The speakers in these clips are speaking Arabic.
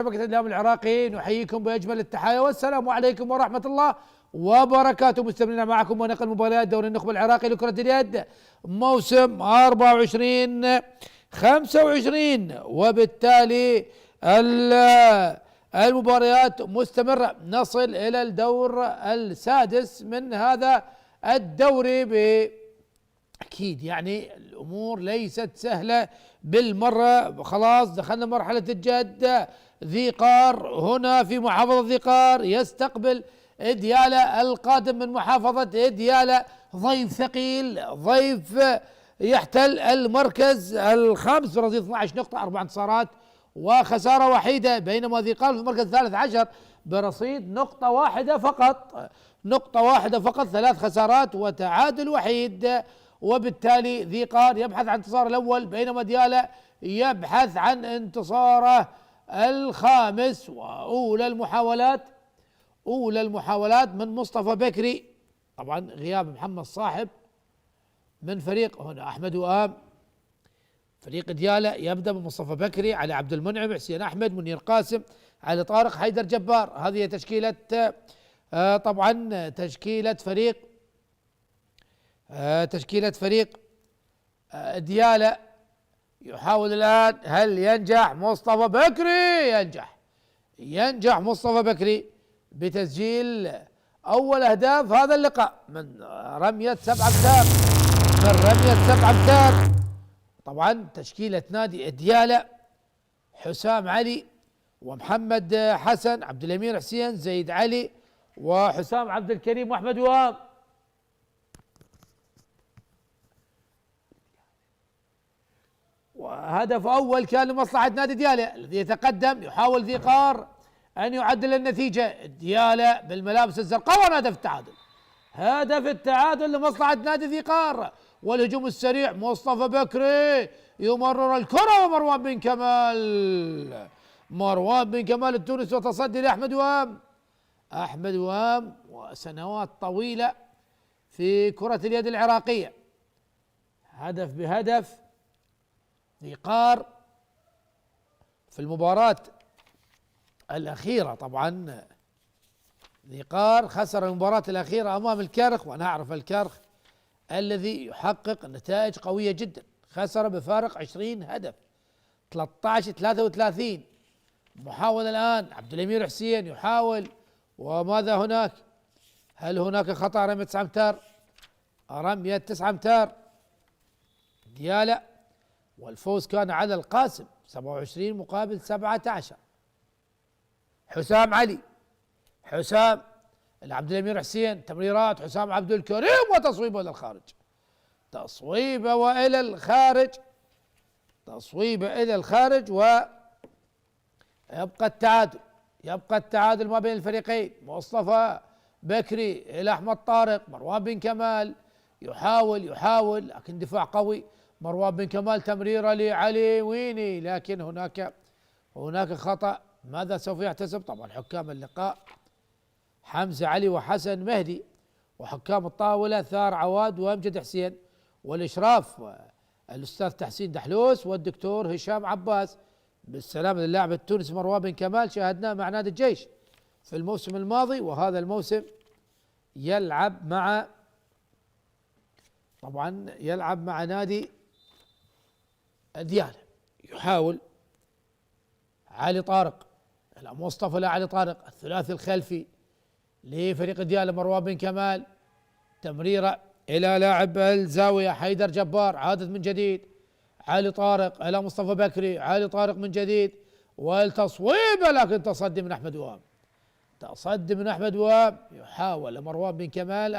شبكة الإعلام العراقي نحييكم بأجمل التحايا والسلام عليكم ورحمة الله وبركاته. مستمرين معكم ونقل مباريات دوري النخبة العراقي لكرة اليد موسم 24 25، وبالتالي المباريات مستمرة. نصل إلى الدور السادس من هذا الدوري. أكيد يعني الأمور ليست سهلة بالمرة، خلاص دخلنا مرحلة الجد. ذي قار هنا في محافظة ذي قار يستقبل ديالى القادم من محافظة ديالى، ضيف ثقيل، ضيف يحتل المركز الخامس برصيد 12 نقطة، 4 انتصارات وخسارة وحيدة، بينما ذي قار في المركز الثالث عشر برصيد نقطة واحدة فقط، نقطة واحدة فقط، 3 خسارات وتعادل وحيد. وبالتالي ذي قار يبحث عن انتصاره الأول، بينما ديالى يبحث عن انتصاره الخامس. وأولى المحاولات من مصطفى بكري، طبعا غياب محمد صاحب من فريق هنا أحمد وآم. فريق ديالى يبدأ بمصطفى بكري، علي عبد المنعم، حسين أحمد، منير قاسم، علي طارق، حيدر جبار. هذه تشكيلة طبعا تشكيلة فريق ديالى. يحاول الآن، هل ينجح مصطفى بكري؟ ينجح مصطفى بكري بتسجيل أول أهداف هذا اللقاء من رمية 7 أمتار. طبعا تشكيلة نادي ديالى: حسام علي ومحمد حسن، عبد الأمير حسين، زيد علي، وحسام عبد الكريم، وأحمد وهاب. وهدف أول كان لمصلحة نادي ديالى الذي يتقدم. يحاول ذي قار أن يعدل النتيجة، ديالى بالملابس الزرقاء، هدف التعادل لمصلحة نادي ذي قار. والهجوم السريع مصطفى بكري يمرر الكرة، مروان بن كمال التونسي، وتصدي لأحمد وهام. وسنوات طويلة في كرة اليد العراقية، هدف بهدف. ذي قار في المباراة الأخيرة، طبعا ذي قار خسر المباراة الأخيرة أمام الكرخ، وأنا أعرف الكرخ الذي يحقق نتائج قوية جدا، خسر بفارق 20 هدف، 13-33. محاولة الآن عبد الأمير حسين يحاول، وماذا هناك؟ هل هناك خطأ؟ رمية 9 أمتار، رمية 9 أمتار ديالى، والفوز كان على القاسم 27 مقابل 17. حسام علي، حسام عبد الأمير حسين، تمريرات حسام عبد الكريم، وتصويبه إلى الخارج، تصويبه إلى الخارج. ويبقى التعادل ما بين الفريقين. مصطفى بكري إلى أحمد طارق، مروان بن كمال يحاول لكن دفاع قوي. مروان بن كمال تمريرة لعلي ويني، لكن هناك خطأ. ماذا سوف يحتسب؟ طبعا حكام اللقاء حمزة علي وحسن مهدي، وحكام الطاولة ثار عواد وامجد حسين، والإشراف الأستاذ تحسين دحلوس والدكتور هشام عباس. بالسلامة للاعب التونسي مروان بن كمال، شاهدناه مع نادي الجيش في الموسم الماضي، وهذا الموسم يلعب مع نادي ديالى. يحاول علي طارق، مصطفى علي طارق، الثلاثي الخلفي لفريق ديالى، مروان بن كمال، تمريرة إلى لاعب الزاوية حيدر جبار، عادت من جديد علي طارق إلى مصطفى بكري، علي طارق من جديد، والتصويبة، لكن تصدي من أحمد وهاب. يحاول مروان بن كمال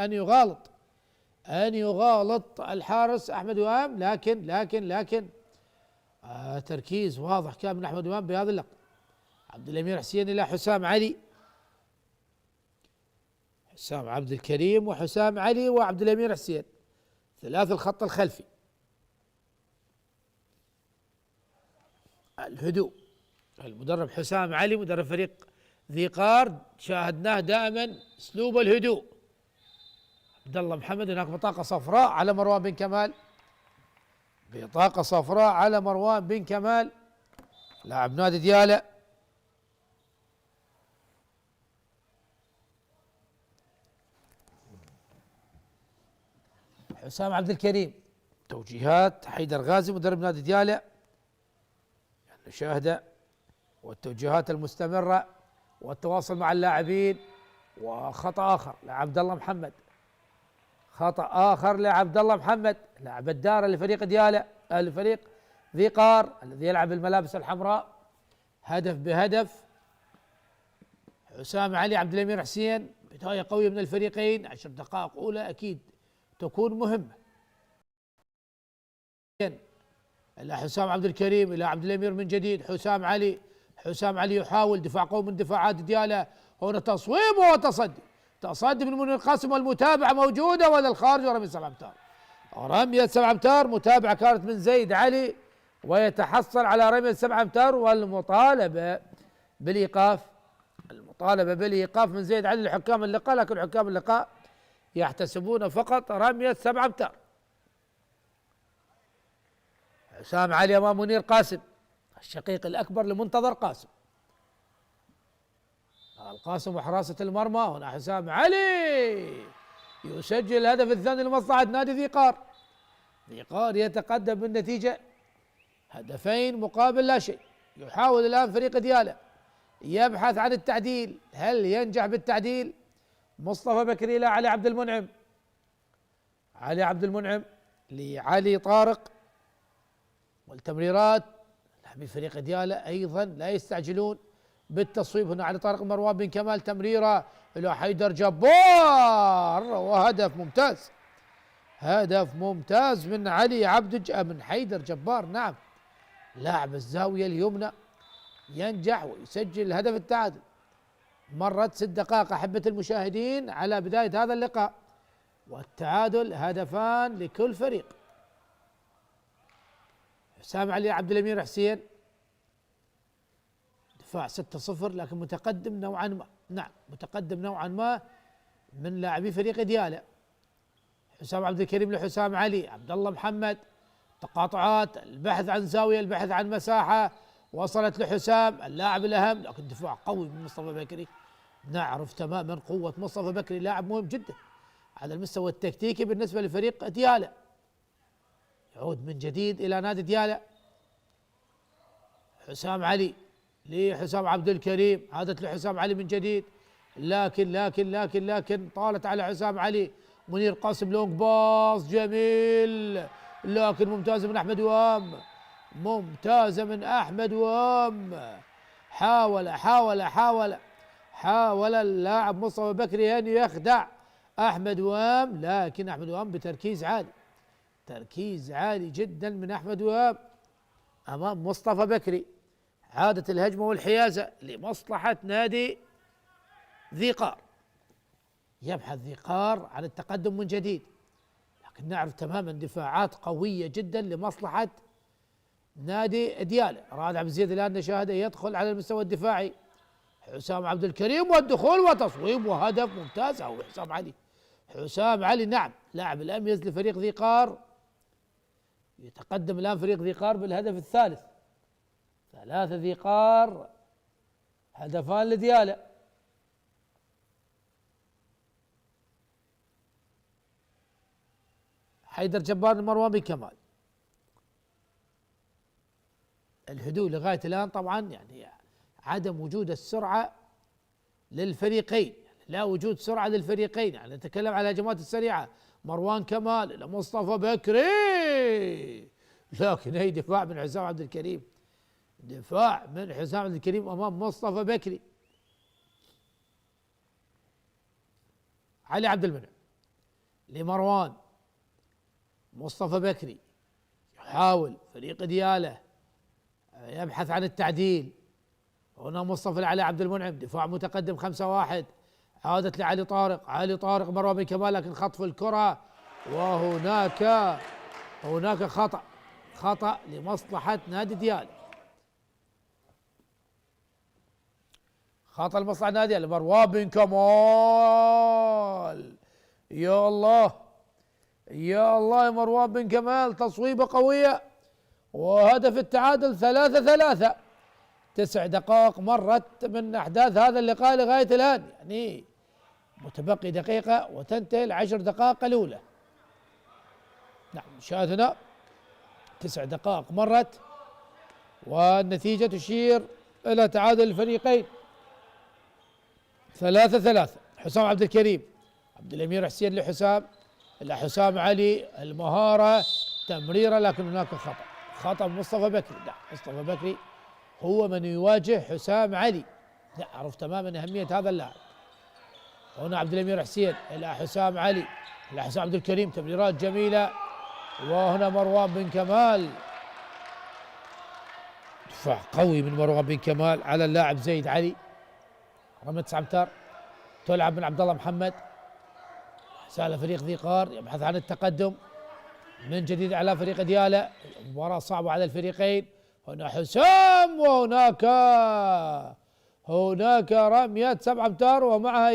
أن يغالط الحارس أحمد وهاب، لكن تركيز واضح كان من أحمد وهاب بهذا اللقطة. عبد الأمير حسين إلى حسام علي، حسام عبد الكريم وحسام علي وعبد الأمير حسين، ثلاث الخط الخلفي. الهدوء، المدرب حسام علي مدرب فريق ذي قار، شاهدناه دائما اسلوب الهدوء. عبد الله محمد، هناك بطاقة صفراء على مروان بن كمال، لاعب نادي ديالى. حسام عبد الكريم. توجيهات حيدر غازي مدرب نادي ديالى، المشاهدة والتوجيهات المستمرة والتواصل مع اللاعبين. وخطأ آخر لعبد الله محمد، خطأ آخر لعبد الله محمد لاعب الدار لفريق ديالى، الفريق ذي قار الذي يلعب بالملابس الحمراء. هدف بهدف. حسام علي عبد الأمير حسين، بداية قوية من الفريقين، 10 دقائق أولى أكيد تكون مهمة. إلى حسام عبد الكريم، إلى عبد الأمير من جديد. حسام علي، حسام علي يحاول دفاع قوي من دفاعات ديالى، هنا تصويب وتصدي، تصدي من منير قاسم والمتابعة موجودة ولا الخارج ورمية 7 أمتار. رمية 7 أمتار، متابعة كانت من زيد علي ويتحصل على رمية 7 أمتار والمطالبة بالإيقاف، المطالبة بالإيقاف من زيد علي لحكام اللقاء، لكن حكام اللقاء يحتسبون فقط رمية 7 أمتار. حسام علي امام منير قاسم الشقيق الاكبر لمنتظر قاسم. القاسم وحراسة المرمى، هنا حسام علي يسجل الهدف الثاني لمصلحة نادي ذي قار. ذي قار يتقدم بالنتيجة 2 مقابل لا شيء. يحاول الآن فريق ديالى يبحث عن التعديل، هل ينجح بالتعديل؟ مصطفى بكري إلى علي عبد المنعم، علي عبد المنعم لعلي طارق، والتمريرات لاعبي فريق ديالى ايضا لا يستعجلون بالتصويب. هنا علي طارق، مروان بن كمال، تمريره الى حيدر جبار وهدف ممتاز، هدف ممتاز من علي من حيدر جبار. نعم، لاعب الزاويه اليمنى ينجح ويسجل هدف التعادل. مرت 6 دقائق احبه المشاهدين على بدايه هذا اللقاء، والتعادل 2 هدف لكل فريق. حسام علي عبد الأمير حسين، دفاع 6-0 لكن متقدم نوعا ما، نعم متقدم نوعا ما من لاعبي فريق ديالى. حسام عبد الكريم لحسام علي، عبد الله محمد، تقاطعات، البحث عن زاوية، البحث عن مساحة، وصلت لحسام اللاعب الأهم، لكن دفاع قوي من مصطفى بكري. نعرف تماما قوة مصطفى بكري، لاعب مهم جدا على المستوى التكتيكي بالنسبة لفريق ديالى. يعود من جديد إلى نادي ديالى. حسام علي لحسام عبد الكريم، عادت لحسام علي من جديد، لكن طالت على حسام علي. منير قاسم لونج باص جميل، لكن ممتازة من أحمد وهام، ممتازة من أحمد وهام. حاول اللاعب مصطفى بكري أن يخدع أحمد وهام، لكن أحمد وهام بتركيز عالي، تركيز عالي جدا من أحمد وهاب أمام مصطفى بكري. عادت الهجمة والحيازة لمصلحة نادي ذي قار، يبحث ذي قار عن التقدم من جديد، لكن نعرف تماما دفاعات قوية جدا لمصلحة نادي ديالى. راد عبد الزيد الآن نشاهده يدخل على المستوى الدفاعي. حسام عبد الكريم والدخول وتصويب وهدف ممتاز. أو حسام علي، حسام علي نعم لاعب الأميز لفريق ذي قار. يتقدم الآن فريق ذي قار بالهدف الثالث، 3 ذي قار، 2 هدفان لديالى. حيدر جبار مروان بن كمال. الهدوء لغاية الآن طبعا، يعني عدم وجود السرعة للفريقين، لا وجود سرعة للفريقين، يعني نتكلم على الهجمات السريعة. مروان كمال إلى مصطفى بكري، لكن هي دفاع من حسام عبد الكريم، دفاع من حسام عبد الكريم أمام مصطفى بكري. علي عبد المنعم لمروان، مصطفى بكري يحاول فريق ديالى يبحث عن التعديل. هنا مصطفى لعلي عبد المنعم، دفاع متقدم 5-1. عادت لعلي طارق، علي طارق، مروان بن كمال، لكن خطف الكرة، وهناك خطأ لمصلحة نادي ديالى، خطأ لمصلحة نادي ديالى. مروان بن كمال، يا الله يا الله، يا مروان بن كمال، تصويبة قوية وهدف التعادل 3-3. 9 دقائق مرت من أحداث هذا اللقاء لغاية الآن، يعني متبقي دقيقة وتنتهي ال10 دقائق الأولى. نعم مشاهدنا 9 دقائق مرت والنتيجة تشير إلى تعادل الفريقين 3-3. حسام عبد الكريم، عبد الأمير حسين لحسام، إلى حسام علي، المهارة، تمريرة، لكن هناك خطأ مصطفى بكري. لا، مصطفى بكري هو من يواجه حسام علي، يعرف تماما أهمية هذا اللاعب. هنا عبد الأمير حسين إلى حسام علي، إلى حسام عبد الكريم، تمريرات جميلة. وهنا مروان بن كمال، دفاع قوي من مروان بن كمال على اللاعب زيد علي. رمية 9 امتار تلعب من عبد الله محمد، سال فريق ذي قار يبحث عن التقدم من جديد على فريق ديالا. مباراة صعبة على الفريقين. هنا حسام، وهناك رمية 7 امتار ومعها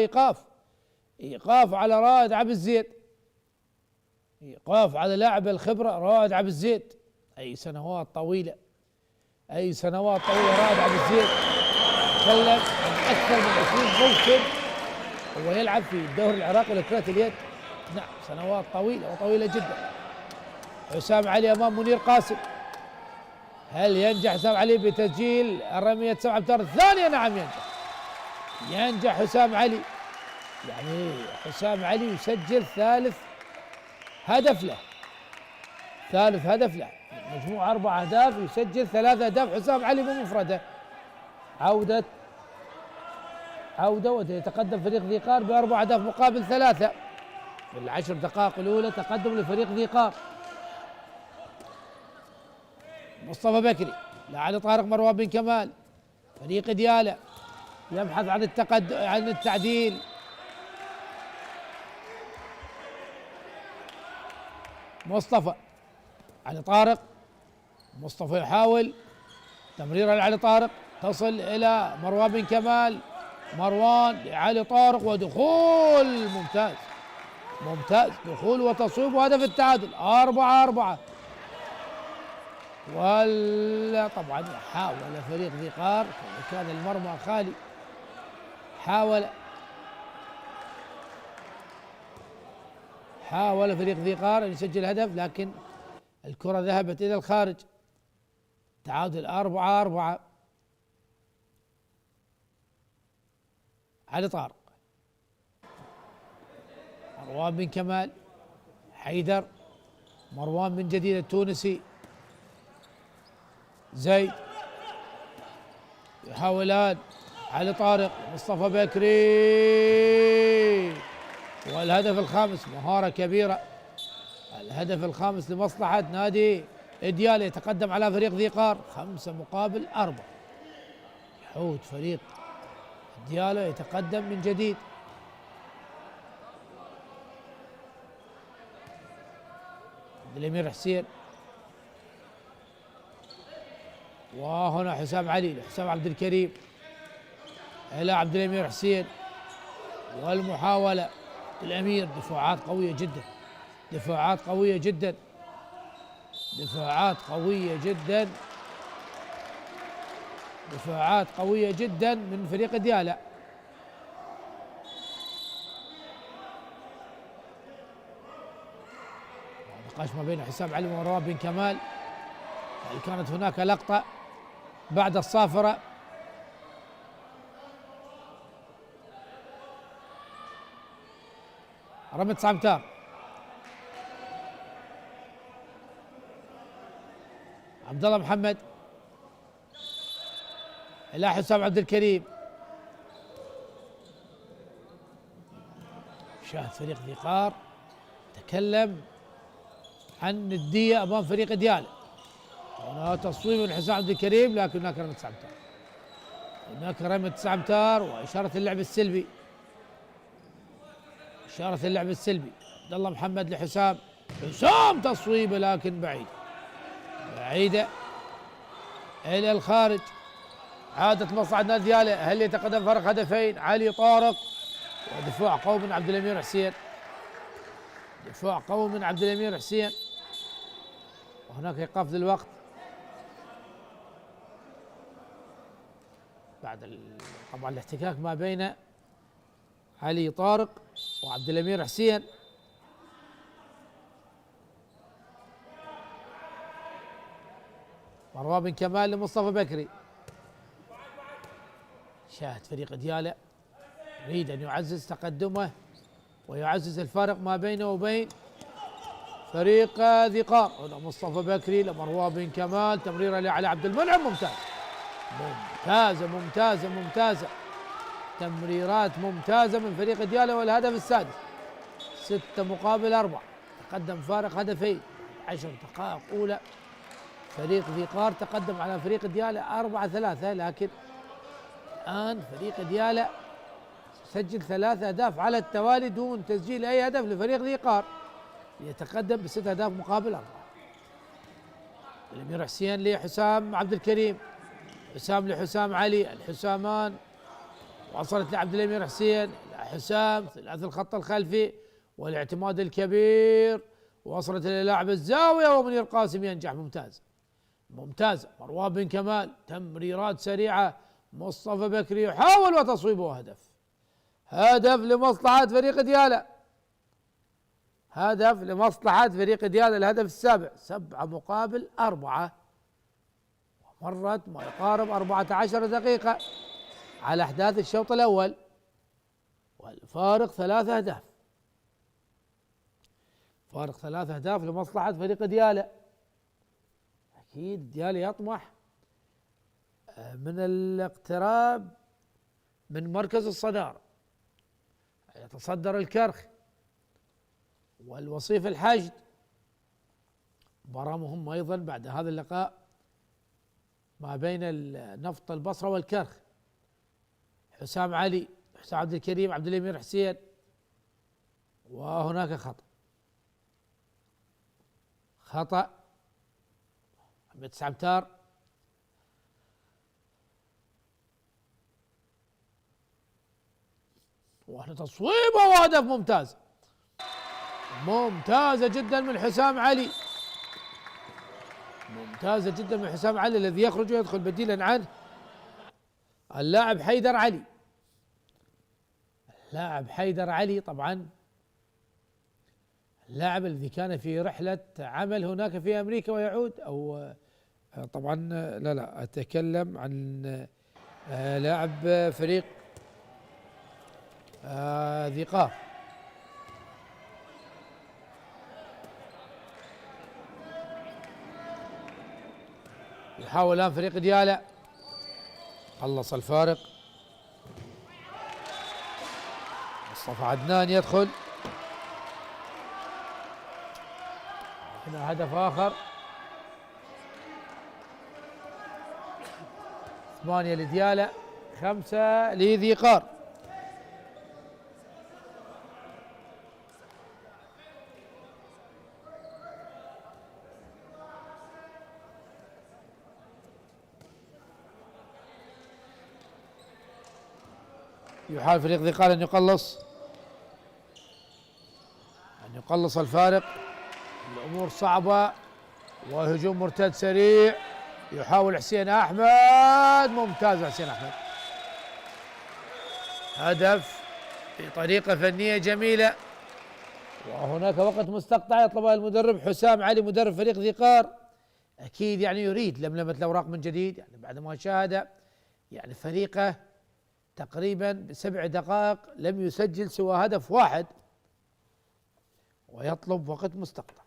ايقاف على رائد عبد الزيد، ايقاف على لاعب الخبرة رائد عبد الزيد. اي سنوات طويلة رائد عبد الزيد، تكلم عن اكثر من 20 موسم هو يلعب في الدوري العراقي لكرة اليد. نعم سنوات طويلة جدا. حسام علي امام منير قاسم، هل ينجح حسام علي بتسجيل الرمية 7 امتار الثانية؟ نعم ينجح حسام علي، يعني حسام علي يسجل ثالث هدف له، مجموع 4 أهداف، يسجل 3 أهداف حسام علي بمفرده. عودة ويتقدم فريق ذي قار ب4 أهداف مقابل 3 في ال10 دقائق الأولى، تقدم لفريق ذي قار. مصطفى بكري لعلي طارق، مروان بن كمال، فريق ديالا يبحث عن التعديل. مصطفى علي طارق، مصطفى يحاول تمريرة لعلي طارق، تصل إلى مروان بن كمال، مروان لعلي طارق، ودخول ممتاز دخول وتصويب وهدف التعادل 4-4. ولا طبعا حاول فريق ذي قار، كان المرمى خالي، حاول فريق ذي قار ان يسجل هدف، لكن الكرة ذهبت الى الخارج. تعادل 4-4. علي طارق، مروان بن كمال، حيدر، مروان بن جديد التونسي، زيد، يحاولان علي طارق، مصطفى بكري، والهدف الخامس، مهارة كبيرة، الهدف الخامس لمصلحة نادي ديالا، يتقدم على فريق ذي قار 5-4. يعود فريق ديالا يتقدم من جديد. عبد الأمير حسين، وهنا حسام علي لحسام عبد الكريم، إلى عبد الأمير حسين، والمحاولة. عبد الأمير، دفاعات قوية جدا من فريق ديالا. نقاش ما بين حسام علي ومروان بن كمال، هل كانت هناك لقطة بعد الصافرة؟ رمية 9 امتار، عبد الله محمد إلى حسام عبد الكريم. شاهد فريق ذي قار تكلم عن ندية امام فريق ديالا. هنا تصويب من حسام عبد الكريم، لكن هناك رمية 9 امتار، وإشارة اللعب السلبي. عبد الله محمد لحسام، تصويبه لكن بعيدة إلى الخارج. عادت مصلحة نادي ديالا، هل يتقدم فرق هدفين؟ علي طارق، ودفاع قوي من عبد الأمير حسين، وهناك إيقاف للوقت بعد طبعا الاحتكاك ما بين علي طارق وعبد الأمير حسين. مروان بن كمال لمصطفى بكري. شاهد فريق ديالى يريد أن يعزز تقدمه ويعزز الفارق ما بينه وبين فريق ذي قار. هنا مصطفى بكري لمروان بن كمال، تمريرة لعلي عبد المنعم، ممتازة تمريرات ممتازة من فريق ديالى، والهدف السادس 6-4. تقدم فارق هدفين 10 دقائق أولى. فريق ذي قار تقدم على فريق ديالى 4-3، لكن الآن فريق ديالى سجل 3 أهداف على التوالي دون تسجيل أي هدف لفريق ذي قار، يتقدم ب6 أهداف مقابل 4. الأمير حسين لحسام عبد الكريم، حسام لحسام علي، الحسامان وصلت لعبد الأمير حسين، حسام ثلاثي الخط الخلفي والاعتماد الكبير، وصلت إلى لاعب الزاوية ومنير قاسم ينجح. ممتازة مروان بن كمال، تمريرات سريعة، مصطفى بكري يحاول وتصويبه هدف لمصلحة فريق ديالى، هدف لمصلحة فريق ديالى، الهدف السابع 7-4. ومرت ما يقارب 14 دقيقة على أحداث الشوط الأول، والفارق 3 أهداف، فارق 3 أهداف لمصلحة فريق ديالى. أكيد ديالى يطمح من الاقتراب من مركز الصدارة، يتصدر الكرخ والوصيف الحشد. مباراة مهمة أيضا بعد هذا اللقاء ما بين نفط البصرة والكرخ. حسام علي، حسام عبد الكريم، عبد الأمير حسين، وهناك خطأ محمد سعبتار. وهنا تصويبه وهدف ممتازة جدا من حسام علي، ممتازة جدا من حسام علي الذي يخرج ويدخل بديلا عنه اللاعب حيدر علي. اللاعب حيدر علي طبعا اللاعب الذي كان في رحلة عمل هناك في أمريكا ويعود، أو طبعا لا أتكلم عن لاعب فريق ذي قار. يحاول الآن فريق ديالى، خلص الفارق. مصطفى عدنان يدخل، هنا هدف آخر 8 لديالى 5 لذي قار. يحاول فريق ذي قار أن يقلص الفارق. الأمور صعبة وهجوم مرتد سريع، يحاول حسين أحمد، ممتاز حسين أحمد، هدف بطريقة فنية جميلة. وهناك وقت مستقطع يطلبها المدرب حسام علي مدرب فريق ذي قار، أكيد يعني يريد لملمة الأوراق من جديد، يعني بعد ما شاهد يعني فريقه تقريبا ب7 دقائق لم يسجل سوى هدف واحد، ويطلب وقت مستقطع.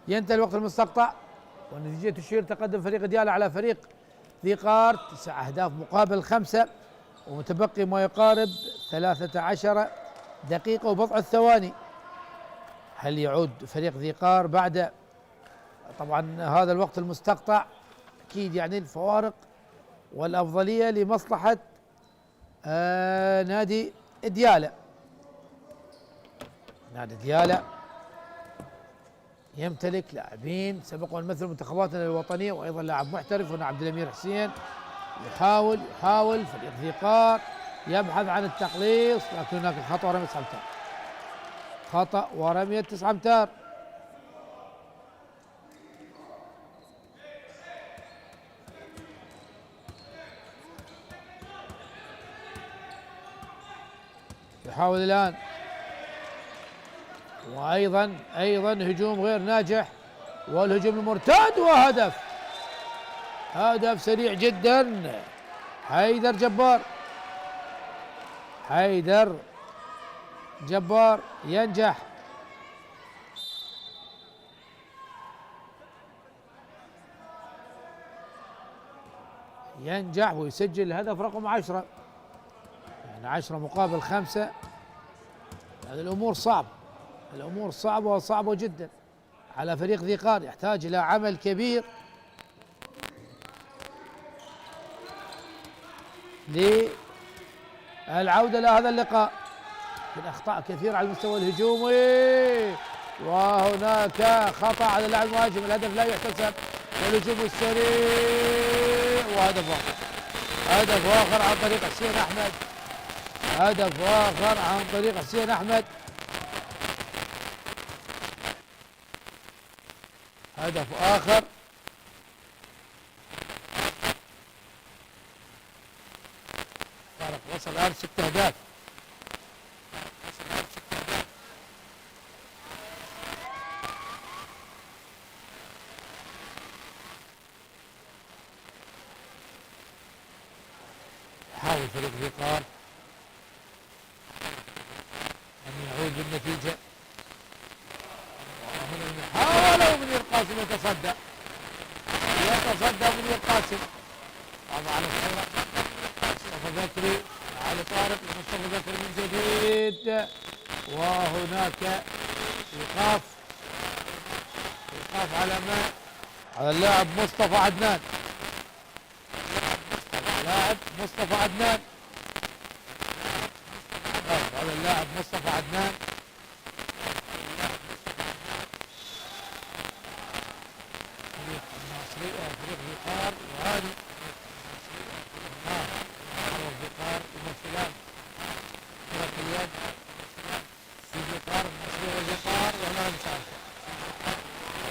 ينتهي الوقت المستقطع والنتيجة تشير تقدم فريق ديالى على فريق ذي قار 9 أهداف مقابل 5، ومتبقي ما يقارب 13 دقيقة وبضع الثواني. هل يعود فريق ذي قار بعد طبعا هذا الوقت المستقطع؟ أكيد يعني الفوارق والأفضلية لمصلحة نادي ديالى. نادي ديالى يمتلك لاعبين سبق ومثل منتخباتنا الوطنية، وأيضا لاعب محترف هنا عبد الأمير حسين. يحاول فريق ذي قار يبحث عن التقليص، لكن هناك خطأ ورمية 9 أمتار. خطأ ورمية 9 أمتار. يحاول الآن، وأيضا هجوم غير ناجح، والهجوم المرتد وهدف. هدف سريع جدا. حيدر جبار ينجح ويسجل الهدف رقم 10، يعني 10 مقابل 5. هذه الأمور صعبة جدا على فريق ذي قار، يحتاج إلى عمل كبير للعودة لهذا اللقاء. من أخطاء كثيرة على المستوى الهجومي، وهناك خطأ على اللاعب المهاجم. الهدف لا يحتسب، والهجوم السريع وهدف آخر عن طريق حسين أحمد. هدف آخر. فرق وصل الآن 6 أهداف. يحاول فريق ذي قار أن يعود بالنتيجة. وهنا المحاولة، ومنير قاسم يتصدى منير قاسم. طبعا على الكرة مصطفى بكري، علي طارق لمصطفى بكري من جديد، وهناك ايقاف على اللاعب مصطفى عدنان. على اللاعب مصطفى عدنان. فريق ذي قار، وهذه ذي قار يمثلان كرة اليد في ذي قار، المصرية وذي قار، وهنا المشاركة.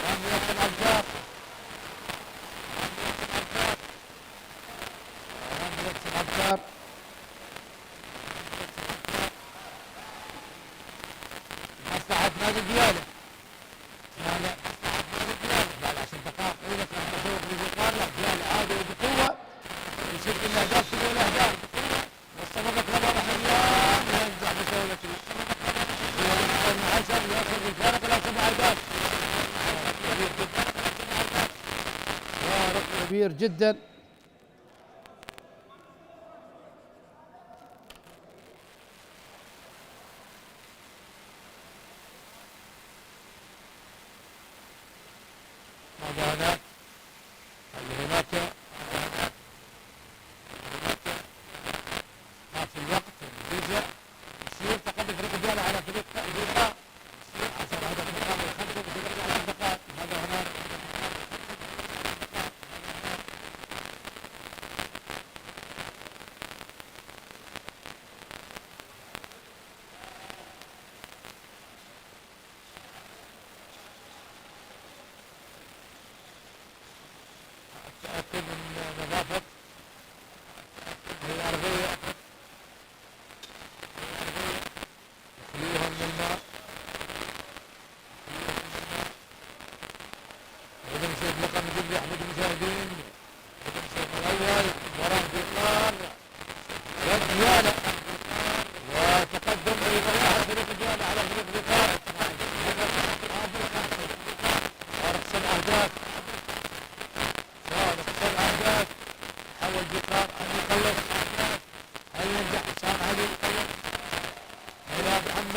رمية الأبجار، مصلحة نادي ديالى. بعد 10 دقائق طويلة كان تفوق لذي قار، لا ديالى عادوا بقوة يسجل الأهداف، سجل الأهداف. مصطفى بكري واضح اليوم ينجح بسهولة هو من 10 يأخذ الفارق إلى 7 أهداف. فارق كبير جدا. هناك في الوقت النتيجة يصير تقدم فريق ديالى على فريق ذي قار. 10 هدف مقابل 5 في 10 دقائق. هذا هناك تأكد من نظافة الأرضية، يخلوها من الماء. إذا نشوف لقب نجيب أحمد المشاهدين. إذا نشوف الأول مباراة ذي قار وديالى، وتقدم لمصلحة فريق ديالى على فريق ذي قار. فارق 7 أهداف. حاول ذي قار أن يخلص. هل ينجح حسام علي؟ إلى محمد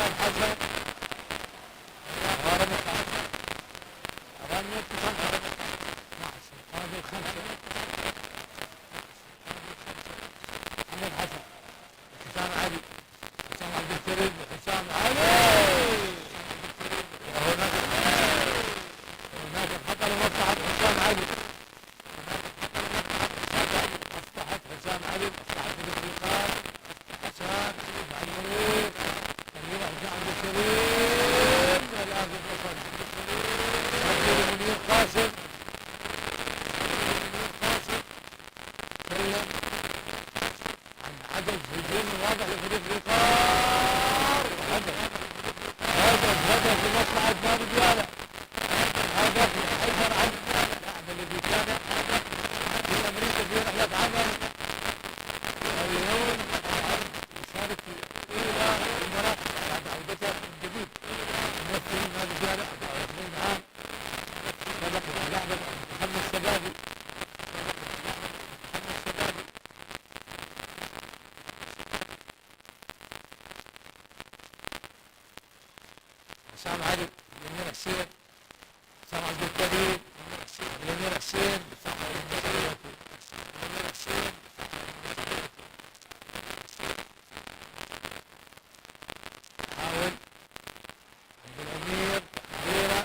علي اليمين حسين، حسام عبد الكريم اليمين حسين، حاول عبد الامير كبيره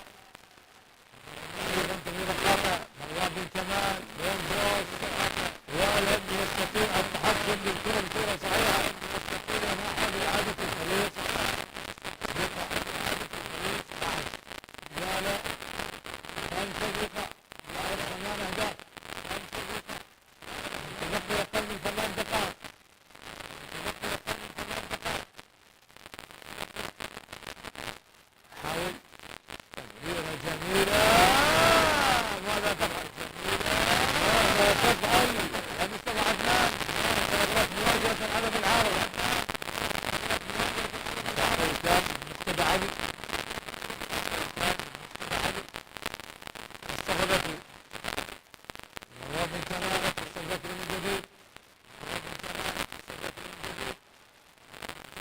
ايضا تمريره خاطئه، مروان بن كمال بين بوس ولم يستطيع التحكم بالكره بصوره صحيحه، ونحن باعاده الفريق لا 5 دقائق لاعب 8 اهداف، تبقي اقل من 8 دقائق، حاول تمريره جميله، ماذا تفعل؟ ماذا تفعل؟ مصطفى عدنان تغرف مواجهه العدد العارضه، كان مصطفى علي استغربته مروان بن كمال استغربته من جديد،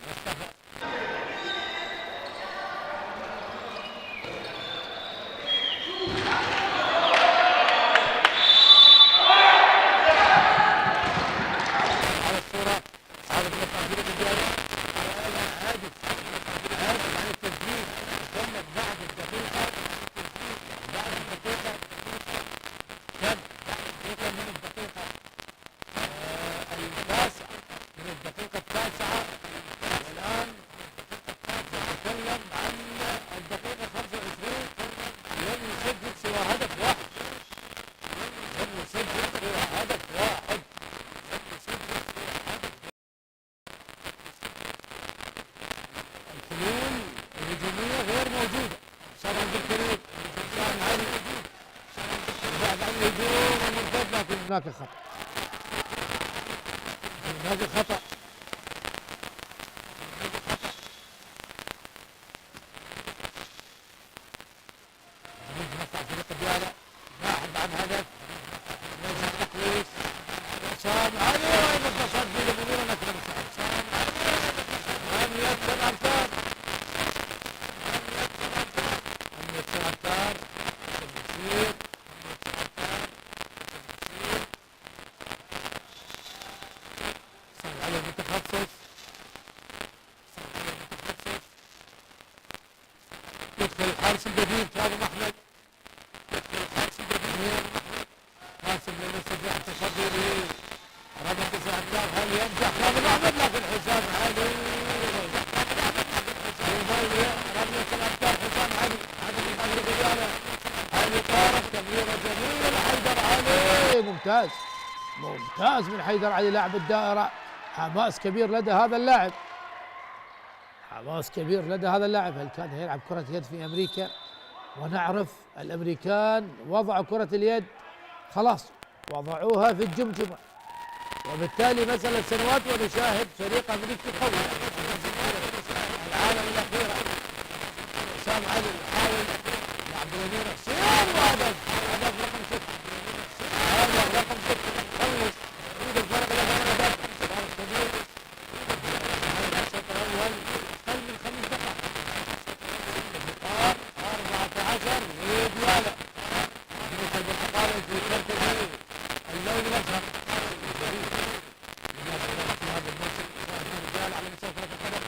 مصطفى على الصورة عارف نطلع في البداية هادف عن التسجيل، ثم بعد الدقيقة كم من الدقيقة التاسعة، من الدقيقة التاسعة، والآن نتكلم عن الدقيقة 25 لم يسجل سوى هدف واحد، لم يسجل سوى هدف واحد. الحلول الهجومية غير موجودة، حسام عبد الكريم، حسام علي بعد عن الهجوم المرتد، لكن هناك خطأ، هناك خطأ، نطلع فريق الديالة باحث عن هدف، نجم التقويس حسام علي وين التصدي لمنير نكرم حسام لم يكتب أبتار، لم يكتب أبتار البشير، حسام علي المتخصص، يدخل الحارس الجديد كاظم أحمد، قاسم لم يستطيع التصدي رمى 9 أهداف، هل ينجح كاظم أحمد؟ لكن حسام علي يضيع رمية الأهداف، حسام علي عدد الأهداف الرجالة، علي طارق تمريرة جميلة لحيدر علي، ممتاز من حيدر علي لاعب الدائرة، حماس كبير لدى هذا اللاعب، هل كان يلعب كرة يد في أمريكا؟ ونعرف الأمريكان وضعوا كرة اليد خلاص وضعوها في الجمجمة، وبالتالي مسألة سنوات ونشاهد فريق أمريكي قوي العالم الأخيرة. حسام علي يحاول لعب اليمين حسين، وهدف رقم 6، هدف رقم 6 خلص يريد الفرق إلى 8 أهداف، فارق كبير الشوط الأول أقل من 5 دقائق، 14 لديالا يدخل بالتقارب في مركز اللون الأزرق الجديد في هذا الموسم، ديالا على مستوى كرة القدم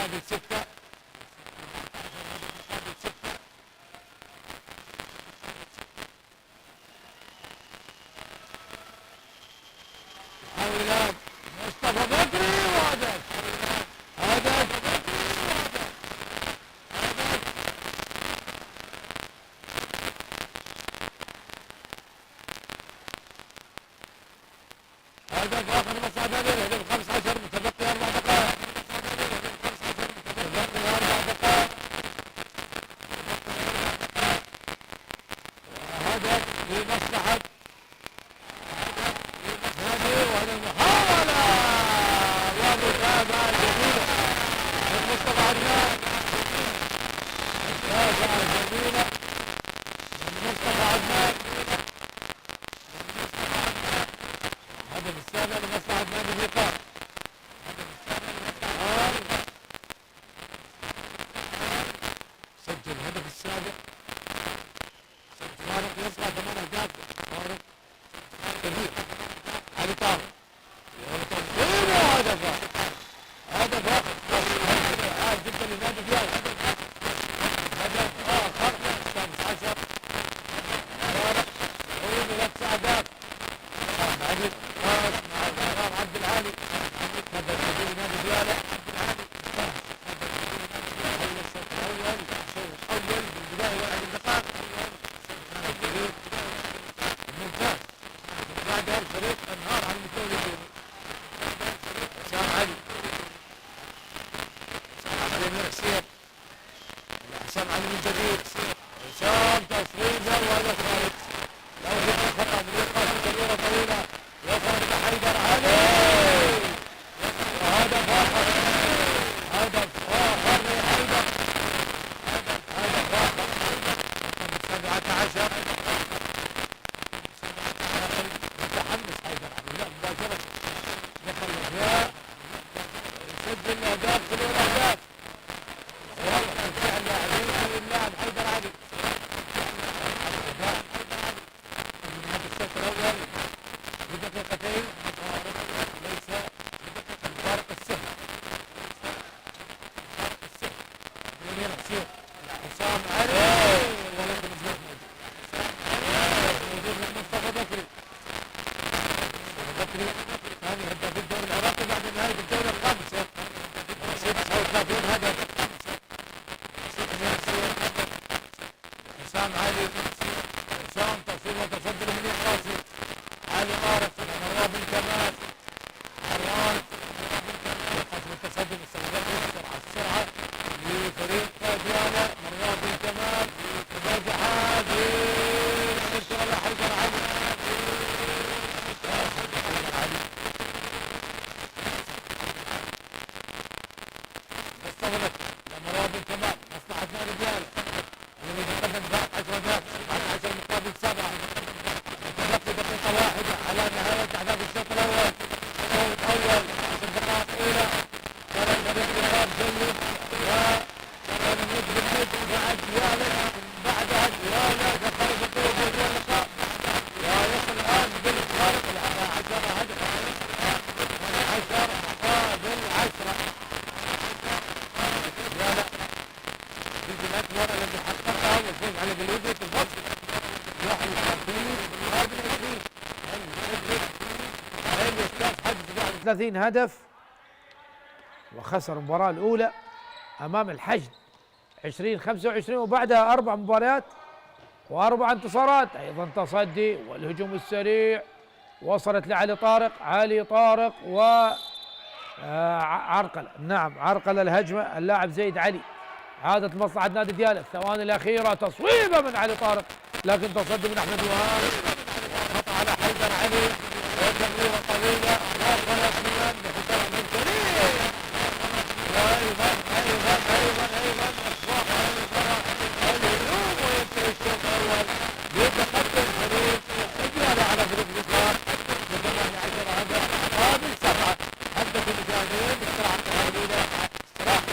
مقابل 6. محاولات مصطفى بكري وهدف. هدف هدف اخر مصعد هذه الهدف 15 متبقي 4 دقائق. متبقي 4 دقائق. وهدف لمصلحة نادي وهذا المحاولة ومتابعة جميلة من مصطفى عدنان. متابعة جميلة من مصطفى عدنان. الهدف السابع لمصلحة نادي الوقار. سجل الهدف السابع. طارق يصنع 8 أهداف. طارق كبير. علي طارق هدف هدف عاد جدا لنادي ديال. هدف اخر 15 طارق ولك سعدات. علي فاز مع الامام عبد العالي. هدف جديد لنادي دياله. حل الشوط الاول. الشوط الاول بالبدايه 1 دقائق. ممتاز. بعدها الفريق انهار على المتولدين. حسام علي. علي من حسين. حسام علي من جديد. حسام تصويبه وهذا خارج. لو في خطا من ايقاف كبيره طويله. يخرج حيدر علي. وهدف اخر. هدف اخر لحيدر. هدف اخر. 17 متحمس حيدر علي. لا مباشرة دخل الاهداف. يسجل الاهداف كل الاهداف. والله تشجيع اللاعبين للاعب حيدر علي. الاهداف من هذا الشوط الاول بدقيقتين. ليس الفارق السهل. يمين حسين. حسام علي ولكن الزمن موجود من مصطفى بكري. بكري ثاني هداف الدوري العراقي بعد نهاية الجولة الخامسة. 39 هدف. حسام علي. حسام تصوير وتصدر من القاسي. علي طارق على مروان بن كمال. مروان يقف بالتصدي باستغلال السرعة لفريق دياله. مروان بن كمال مبادئات الكرة لحيدر علي. حيدر علي استغلت لمروان بن كمال مصلحة نادي دياله. الذي يتقدم بفارق 10 أهداف. 17 مقابل 7. متبقي دقيقة واحدة على نهاية أهداف الشوط الأول. الشوط الأول 10 دقائق أولى. كان الفريق يلعب جيد وكان الند بالند بعد دياله. بعدها دياله دخل بطولة في اللقاء ويصل الآن بالفارق 10 هدف. 10 مقابل 10. دياله الفوز الأكبر الذي حققه والفوز على بلوزة الفصل 31 مقابل 20. 30 هدف وخسر المباراة الأولى أمام الحشد 2025 وبعدها 4 مباريات و4 انتصارات. أيضا تصدي والهجوم السريع وصلت لعلي طارق. علي طارق و عرقل. نعم عرقل الهجمة اللاعب زيد علي. عادت مصلحة نادي دياله. الثواني الأخيرة تصويبة من علي طارق لكن تصدي من أحمد وهاب. خطأ على حيدر علي وتمريرة طويلة وصلت من حسام بن كريم. وأيضا أصبح الهجوم وينتهي الشوط الأول يتقدم فريق دياله على فريق الوقار ب 18 هدف مقابل 7. هدف المشاهدين باستراحة قليلة. استراحة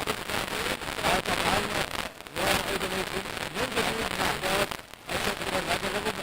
طبعا ونعيد إليكم من جديد مع أحداث الشوط الأول. هذا الغد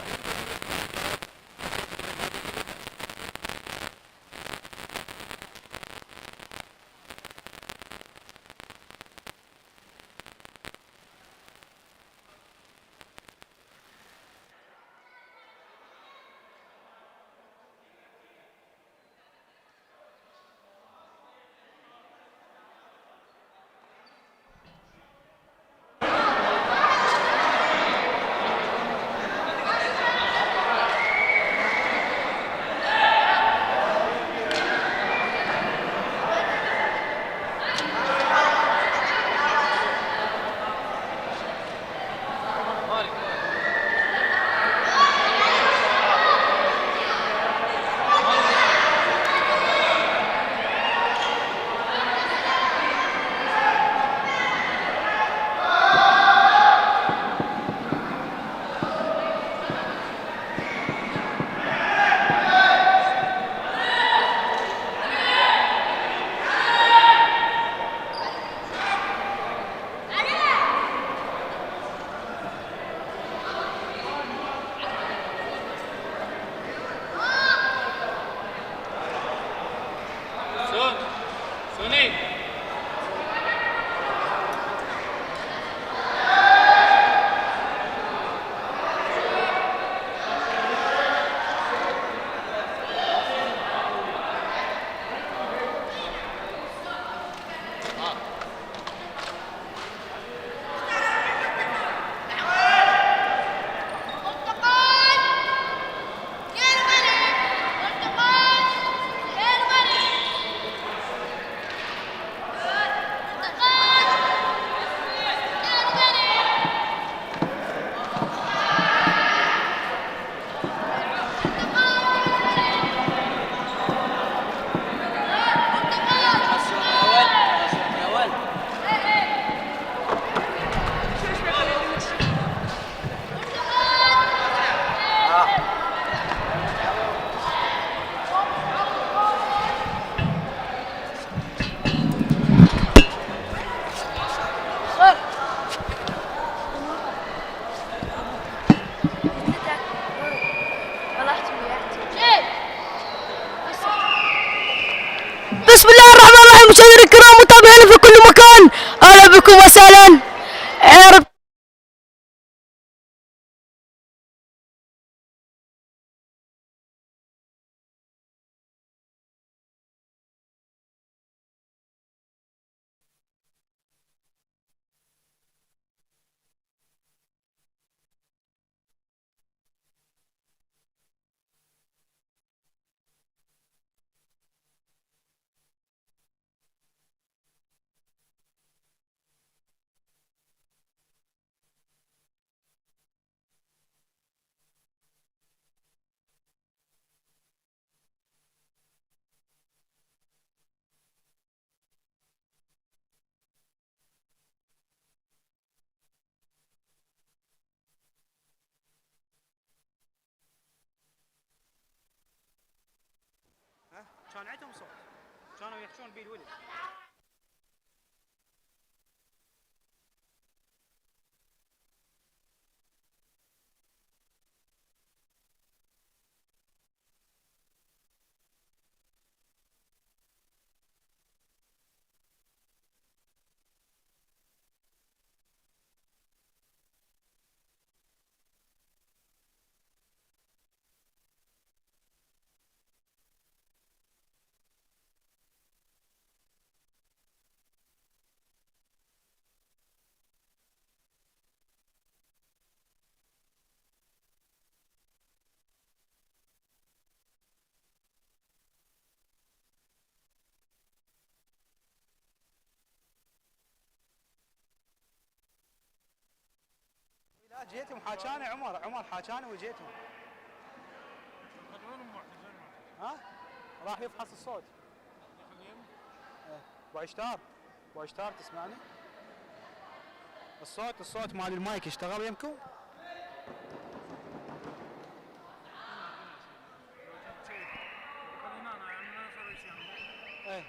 مشاهدينا الكرام متابعينا في كل مكان، اهلا بكم وسهلا. عرب كان عندهم صوت، كانوا يحشون بيه الولد. لا جيتهم حاجاني عمر حاجاني وجيتهم. ها؟ راح يفحص الصوت. ابو عشتار ابو عشتار تسمعني؟ الصوت مال المايك اشتغل يمكم؟ ايه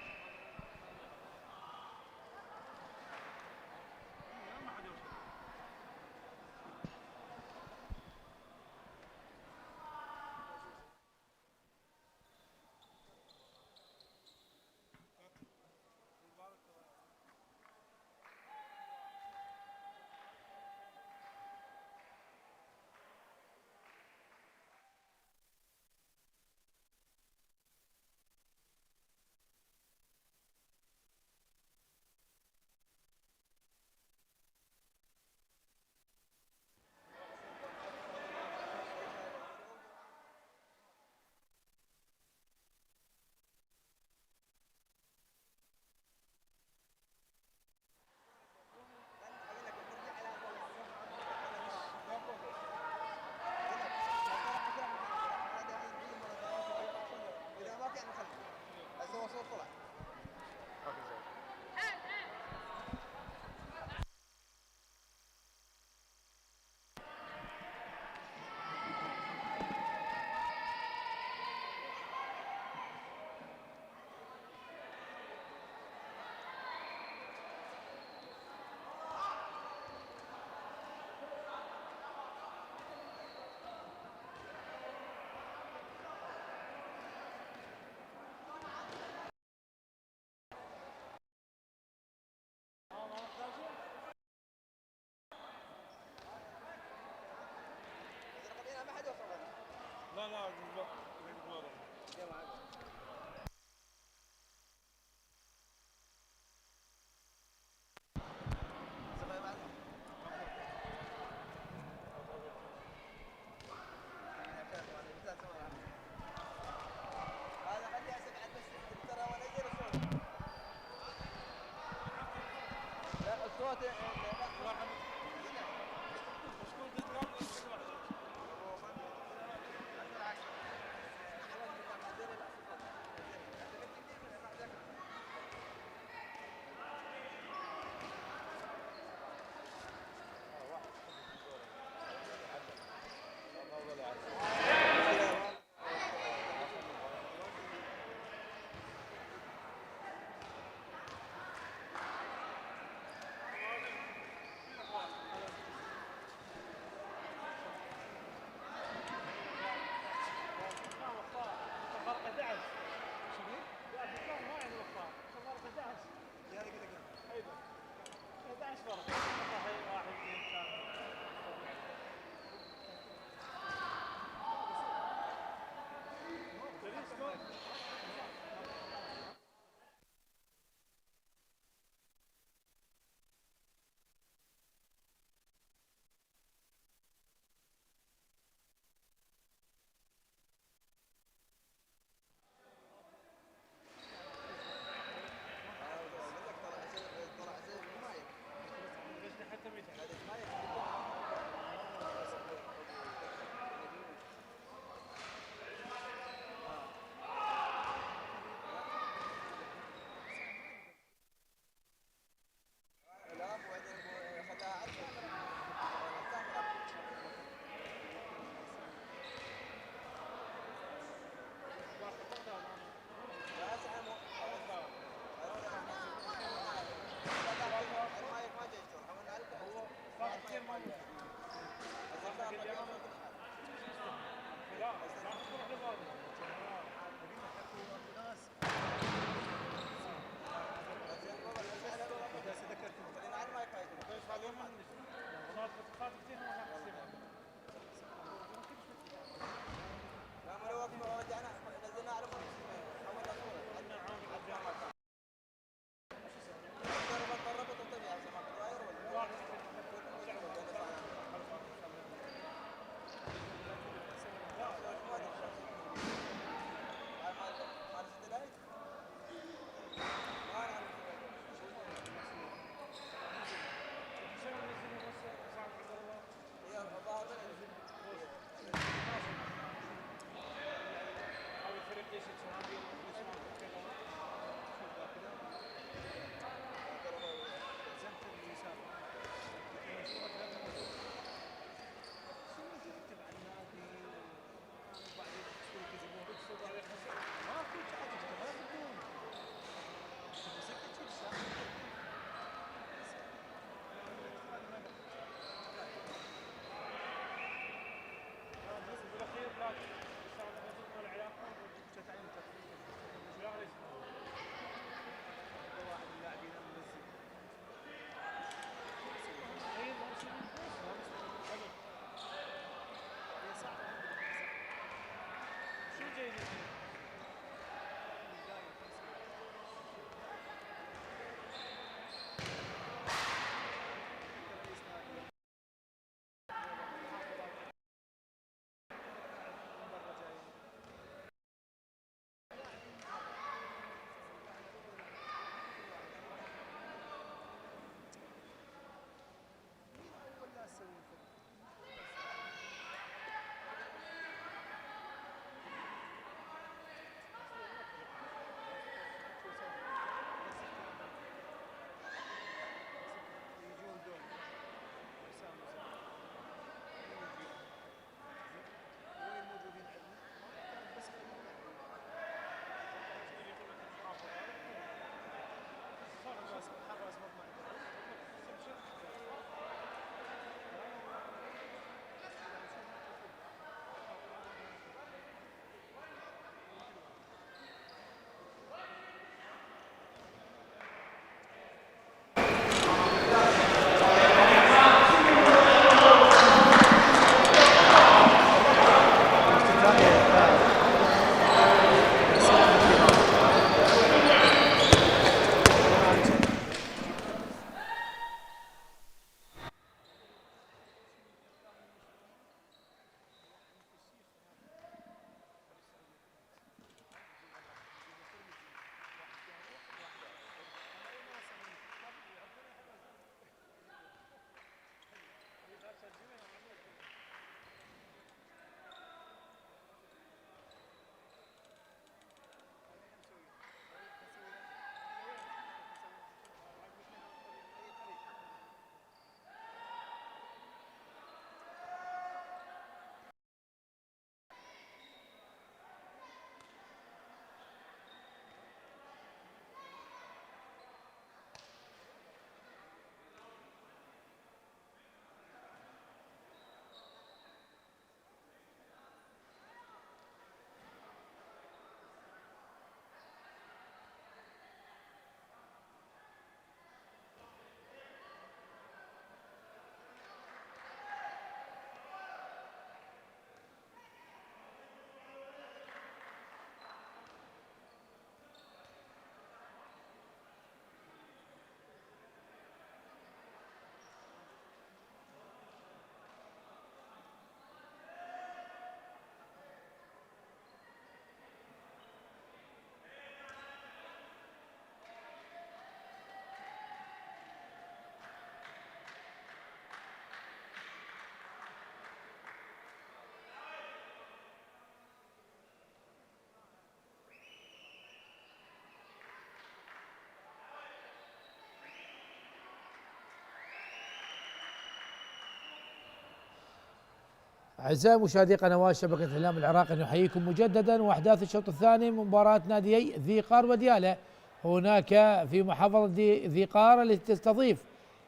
أعزائي مشاهدي قنوات شبكة الإعلام العراقي نحييكم مجددا، وأحداث الشوط الثاني من مباراة ناديي ذي قار وديالى هناك في محافظة ذي قار التي تستضيف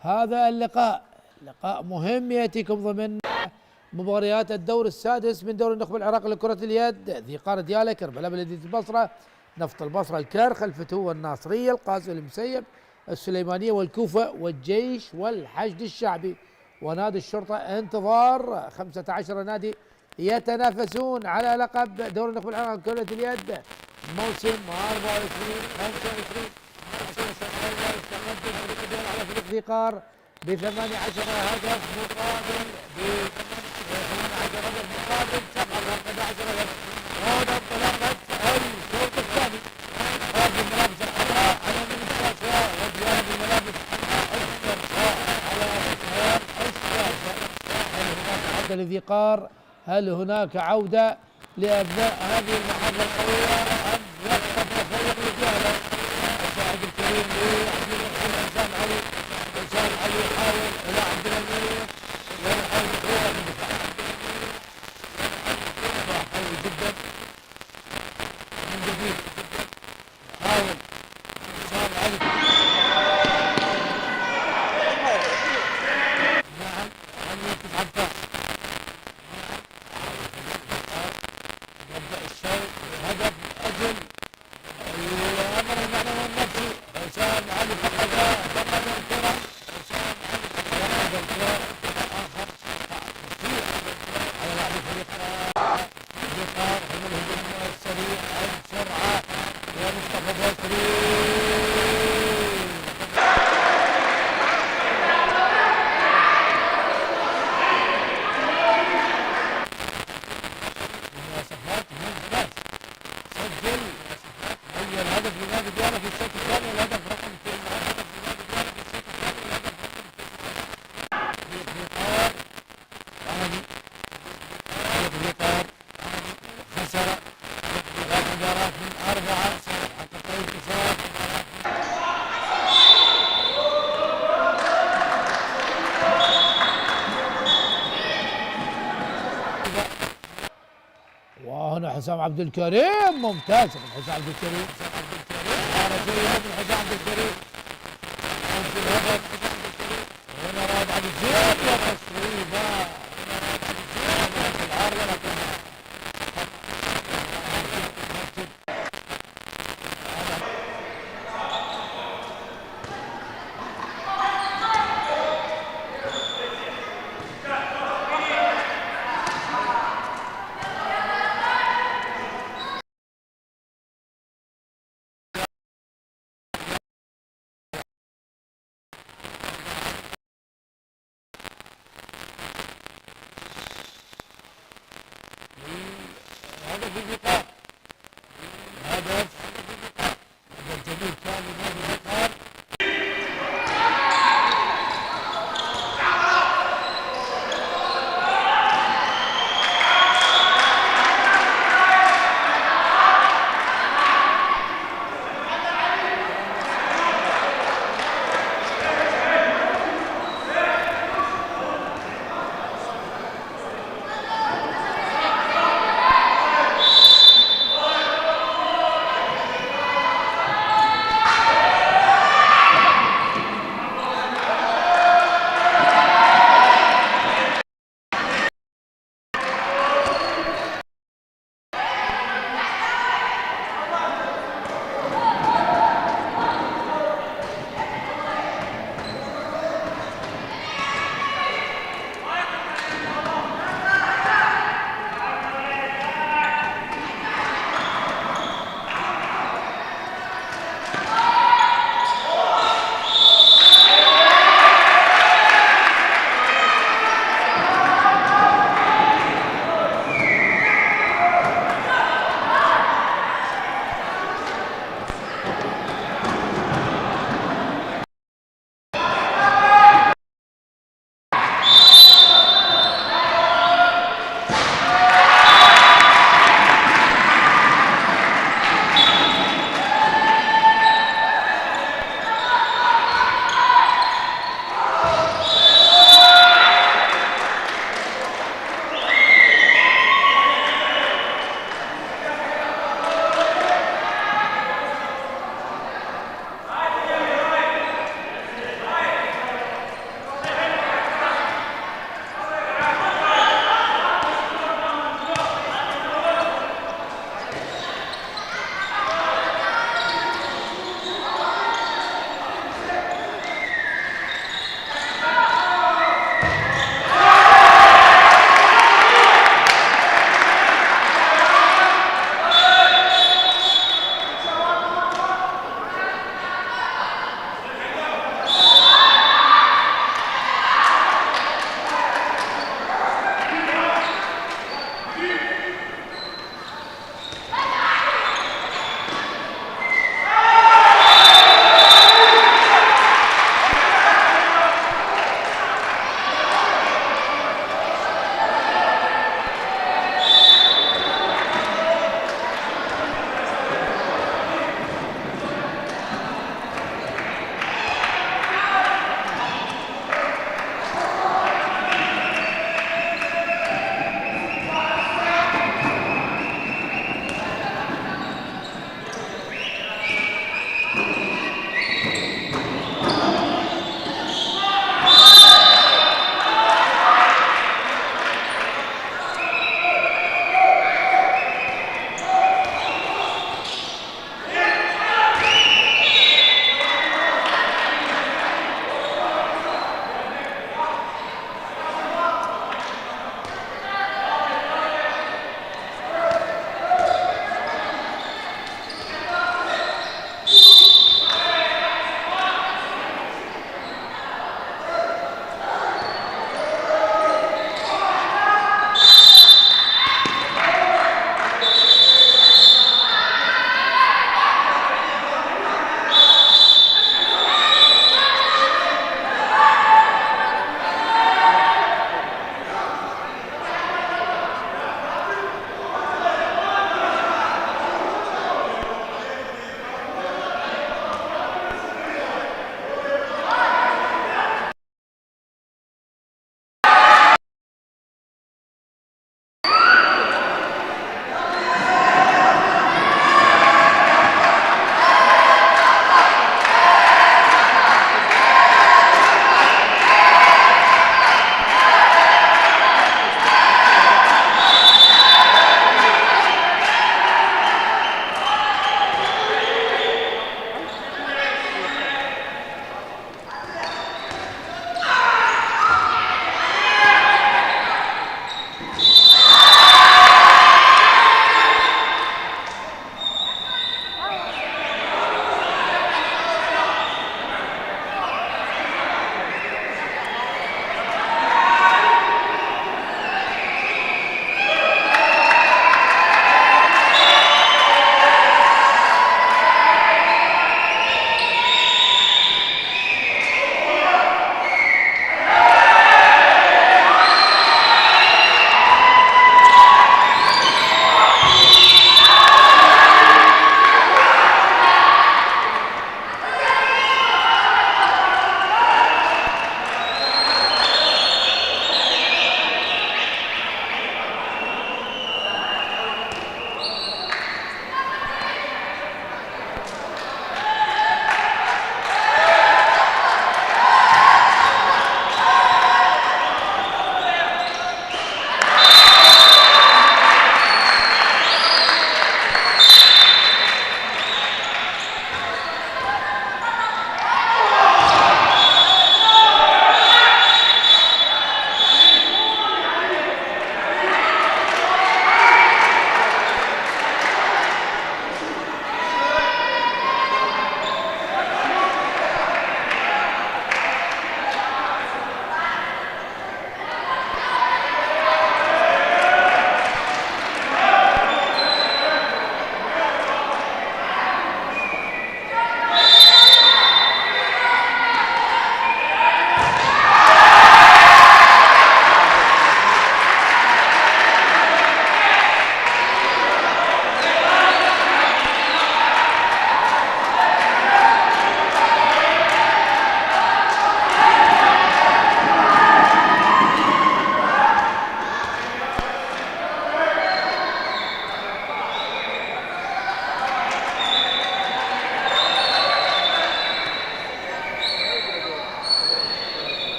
هذا اللقاء. لقاء مهم يأتيكم ضمن مباريات الدور السادس من دوري النخبة العراقي لكرة اليد. ذي قار ديالى، كربلاء بلدية البصرة، نفط البصرة، الكرخ، الفتوة، الناصرية، القاسم، المسيب، السليمانية والكوفة والجيش والحشد الشعبي ونادي الشرطة. انتظار 15 نادي يتنافسون على لقب دوري النخبة العراقي لكرة اليد موسم 24 25. تقدم فريق الدول على فريق ذي قار ب 18 هدف مقابل 11 هدف. هنا انطلاقة الشوط الثاني. هذه الملابس الحمراء على يمين الشاشة، وديان بملابس الزرقاء على يسار الشاشة. هل هناك عودة لذي قار؟ هل هناك عودة لأبناء هذه المحافظة القوية أم يبقى تفوق لديالى؟ الشاهد الكريم لعبد المحسن حسام علي. حسام علي يحاول إلى عبد الملك ويحاول دخوله في الدفاع. دفاع قوي جدا من جديد. يحاول حسام علي. نعم، هل ينفذ عبد يبدأ الشوط بهدف من أجل الأمر المعنوي والنفسي. حسام علي فقد الكرة. فقد الكرة آخر تسويق على لاعب فريق ذي قار. هم الهجوم السريع السرعة ومصطفى بوسري. مواصفات ممتاز. سجل أول هدف لنادي ديالى في الشوط الثاني، الهدف رقم 2. فريق ذي قار ثاني. فريق ذي قار خسر لغاية مباراة من 4 حقق انتصار. وهنا حسام عبد الكريم ممتاز من حسام عبد الكريم. مهارة جيدة من حسام عبد الكريم. في الهدف هنا رائد عبد الزيد وتصويبة العارضة لكن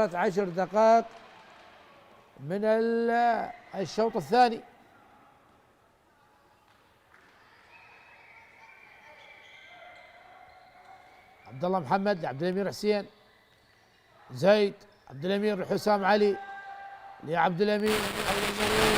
مرت 10 دقائق من الشوط الثاني. عبد الله محمد لعبد الامير حسين، زيد، عبد الامير لحسام علي، لعبد الامير لعبد الامير